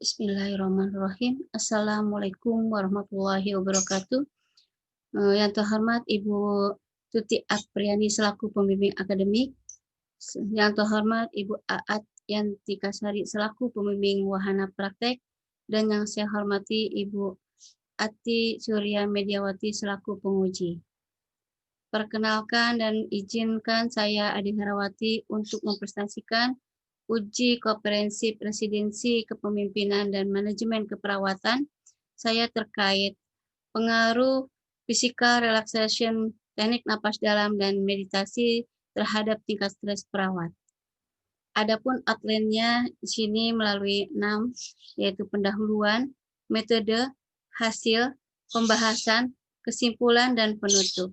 Bismillahirrahmanirrahim. Assalamualaikum warahmatullahi wabarakatuh. Yang terhormat Ibu Tuti Apriani selaku pembimbing akademik, yang terhormat Ibu Aat Yanti Kasari selaku pembimbing wahana praktek, dan yang saya hormati Ibu Ati Surya Mediawati selaku penguji. Perkenalkan dan izinkan saya Adi Herawati untuk mempresentasikan uji komprehensi presidensi kepemimpinan dan manajemen keperawatan saya terkait pengaruh physical relaxation, teknik napas dalam, dan meditasi terhadap tingkat stres perawat. Adapun outline-nya di sini melalui 6, yaitu pendahuluan, metode, hasil, pembahasan, kesimpulan, dan penutup.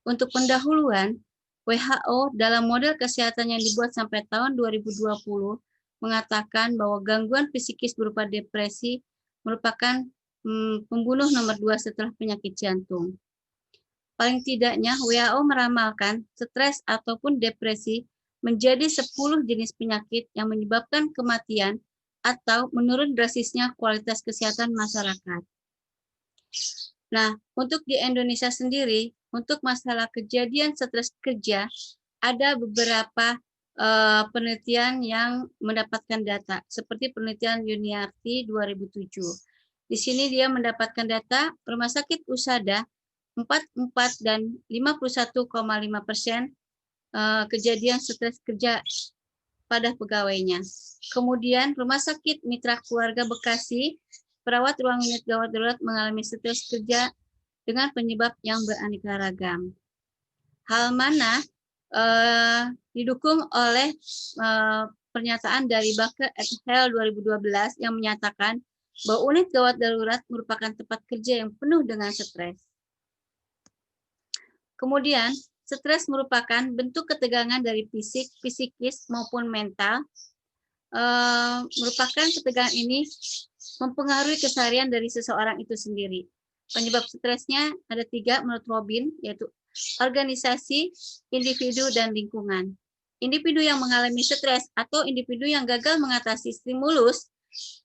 Untuk pendahuluan, WHO dalam model kesehatan yang dibuat sampai tahun 2020 mengatakan bahwa gangguan psikis berupa depresi merupakan pembunuh nomor 2 setelah penyakit jantung. Paling tidaknya WHO meramalkan stres ataupun depresi menjadi 10 jenis penyakit yang menyebabkan kematian atau menurun drastisnya kualitas kesehatan masyarakat. Nah, untuk di Indonesia sendiri, untuk masalah kejadian stres kerja, ada beberapa penelitian yang mendapatkan data, seperti penelitian Yuniarti 2007. Di sini dia mendapatkan data rumah sakit USADA 44 dan 51,5% kejadian stres kerja pada pegawainya. Kemudian rumah sakit Mitra Keluarga Bekasi, perawat ruang unit gawat darurat mengalami stres kerja dengan penyebab yang beraneka ragam. Hal mana didukung oleh pernyataan dari Baker et al. 2012 yang menyatakan bahwa unit gawat darurat merupakan tempat kerja yang penuh dengan stres. Kemudian, stres merupakan bentuk ketegangan dari fisik, psikis maupun mental. Merupakan ketegangan ini mempengaruhi keseharian dari seseorang itu sendiri. Penyebab stresnya ada 3 menurut Robin, yaitu organisasi, individu, dan lingkungan. Individu yang mengalami stres atau individu yang gagal mengatasi stimulus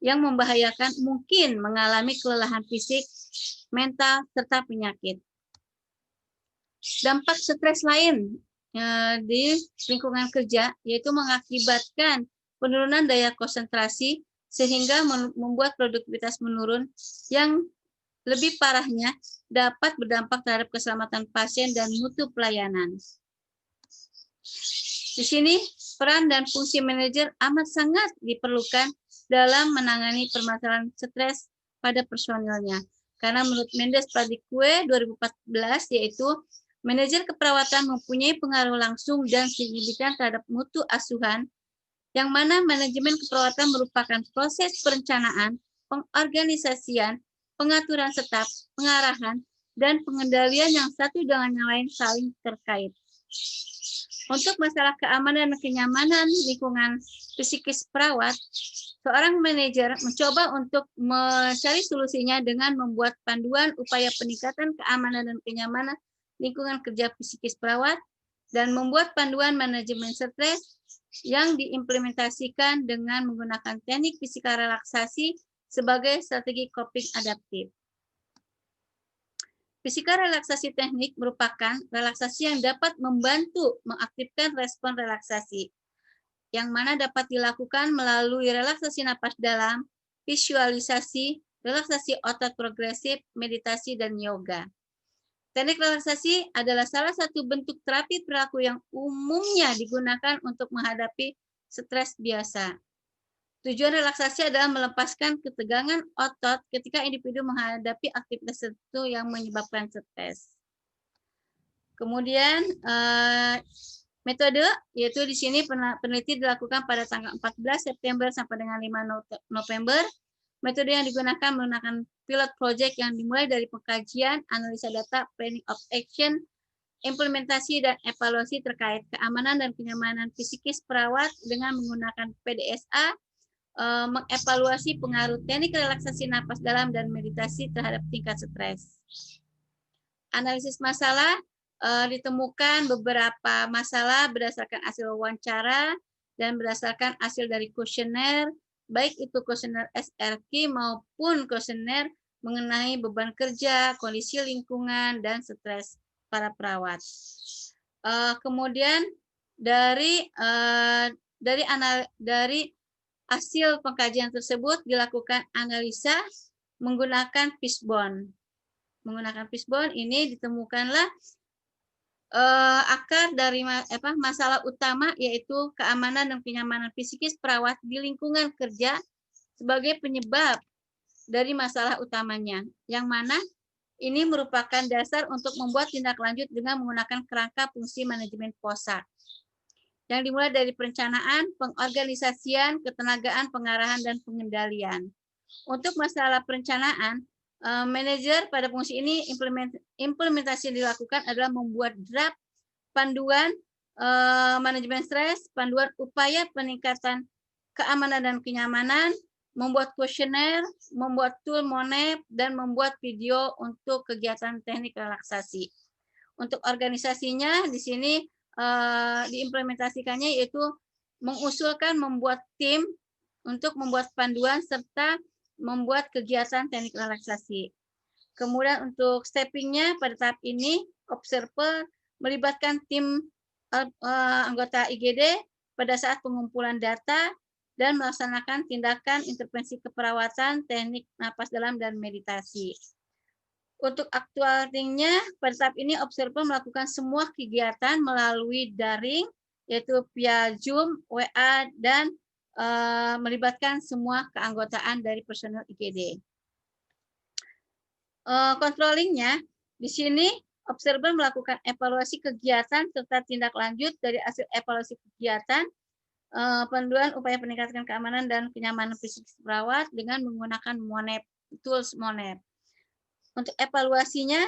yang membahayakan mungkin mengalami kelelahan fisik, mental, serta penyakit. Dampak stres lain di lingkungan kerja yaitu mengakibatkan penurunan daya konsentrasi sehingga membuat produktivitas menurun, yang lebih parahnya dapat berdampak terhadap keselamatan pasien dan mutu pelayanan. Di sini peran dan fungsi manajer amat sangat diperlukan dalam menangani permasalahan stres pada personilnya. Karena menurut Mendes Padikwe 2014 yaitu manajer keperawatan mempunyai pengaruh langsung dan signifikan terhadap mutu asuhan, yang mana manajemen keperawatan merupakan proses perencanaan, pengorganisasian, pengaturan staf, pengarahan, dan pengendalian yang satu dengan yang lain saling terkait. Untuk masalah keamanan dan kenyamanan lingkungan psikis perawat, seorang manajer mencoba untuk mencari solusinya dengan membuat panduan upaya peningkatan keamanan dan kenyamanan lingkungan kerja psikis perawat dan membuat panduan manajemen stres yang diimplementasikan dengan menggunakan teknik fisikal relaksasi sebagai strategi coping adaptif. Fisikal relaksasi teknik merupakan relaksasi yang dapat membantu mengaktifkan respon relaksasi, yang mana dapat dilakukan melalui relaksasi napas dalam, visualisasi, relaksasi otot progresif, meditasi, dan yoga. Teknik relaksasi adalah salah satu bentuk terapi perilaku yang umumnya digunakan untuk menghadapi stres biasa. Tujuan relaksasi adalah melepaskan ketegangan otot ketika individu menghadapi aktivitas tertentu yang menyebabkan stres. Kemudian metode, yaitu di sini peneliti dilakukan pada tanggal 14 September sampai dengan 5 November. Metode yang digunakan menggunakan pilot project yang dimulai dari pengkajian, analisa data, planning of action, implementasi dan evaluasi terkait keamanan dan kenyamanan psikis perawat dengan menggunakan PDSA, mengevaluasi pengaruh teknik relaksasi napas dalam dan meditasi terhadap tingkat stres. Analisis masalah, ditemukan beberapa masalah berdasarkan hasil wawancara dan berdasarkan hasil dari kuesioner baik itu kuesioner SRQ maupun kuesioner mengenai beban kerja, kondisi lingkungan, dan stres para perawat. Kemudian dari hasil pengkajian tersebut dilakukan analisa menggunakan fishbone. Menggunakan fishbone ini ditemukanlah akar dari masalah utama, yaitu keamanan dan kenyamanan psikis perawat di lingkungan kerja sebagai penyebab dari masalah utamanya, yang mana ini merupakan dasar untuk membuat tindak lanjut dengan menggunakan kerangka fungsi manajemen POSAK yang dimulai dari perencanaan, pengorganisasian, ketenagaan, pengarahan, dan pengendalian. Untuk masalah perencanaan, manajer pada fungsi ini implementasi yang dilakukan adalah membuat draft panduan manajemen stres, panduan upaya peningkatan keamanan dan kenyamanan, membuat kuesioner, membuat tool MONEP, dan membuat video untuk kegiatan teknik relaksasi. Untuk organisasinya di sini diimplementasikannya yaitu mengusulkan membuat tim untuk membuat panduan serta membuat kegiatan teknik relaksasi. Kemudian untuk steppingnya pada tahap ini, observer melibatkan tim anggota IGD pada saat pengumpulan data dan melaksanakan tindakan intervensi keperawatan, teknik napas dalam, dan meditasi. Untuk actuatingnya, pada tahap ini observer melakukan semua kegiatan melalui daring, yaitu via Zoom, WA, dan melibatkan semua keanggotaan dari personel IGD. Controllingnya, di sini observer melakukan evaluasi kegiatan serta tindak lanjut dari hasil evaluasi kegiatan, panduan upaya peningkatan keamanan dan kenyamanan psikis perawat dengan menggunakan MONEP, tools MONEP. Untuk evaluasinya,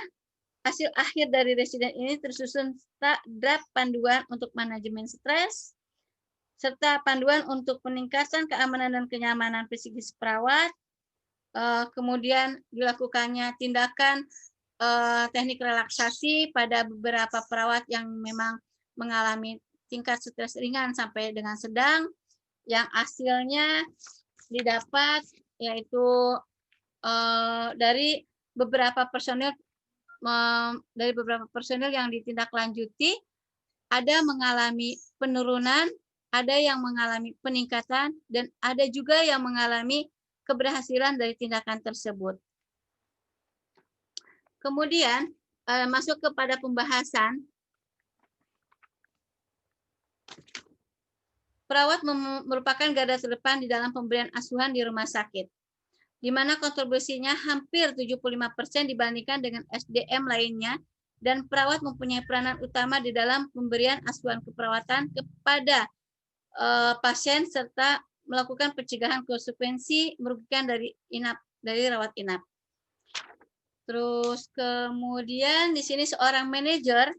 hasil akhir dari residen ini tersusun draft panduan untuk manajemen stres, serta panduan untuk peningkatan keamanan dan kenyamanan psikis perawat, kemudian dilakukannya tindakan teknik relaksasi pada beberapa perawat yang memang mengalami tingkat stres ringan sampai dengan sedang, yang hasilnya didapat yaitu dari beberapa personil yang ditindaklanjuti, ada mengalami penurunan, ada yang mengalami peningkatan, dan ada juga yang mengalami keberhasilan dari tindakan tersebut. Kemudian masuk kepada pembahasan. Perawat merupakan garda terdepan di dalam pemberian asuhan di rumah sakit, di mana kontribusinya hampir 75% dibandingkan dengan SDM lainnya, dan perawat mempunyai peranan utama di dalam pemberian asuhan keperawatan kepada pasien serta melakukan pencegahan konsekuensi merugikan dari rawat inap. Terus kemudian di sini seorang manajer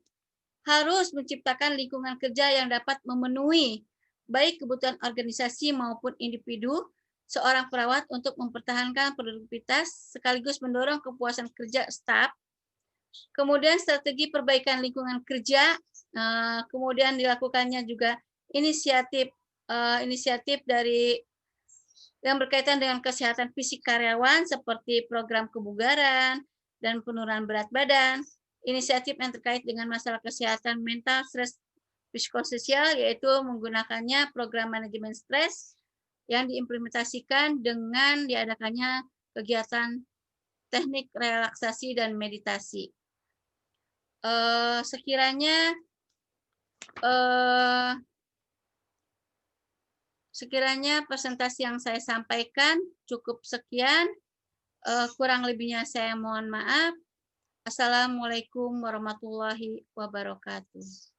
harus menciptakan lingkungan kerja yang dapat memenuhi baik kebutuhan organisasi maupun individu seorang perawat untuk mempertahankan produktivitas sekaligus mendorong kepuasan kerja staf. Kemudian strategi perbaikan lingkungan kerja, kemudian dilakukannya juga inisiatif dari yang berkaitan dengan kesehatan fisik karyawan seperti program kebugaran dan penurunan berat badan, inisiatif yang terkait dengan masalah kesehatan mental, stres psikososial, yaitu menggunakannya program manajemen stres yang diimplementasikan dengan diadakannya kegiatan teknik relaksasi dan meditasi. Sekiranya presentasi yang saya sampaikan cukup sekian, kurang lebihnya saya mohon maaf. Assalamualaikum warahmatullahi wabarakatuh.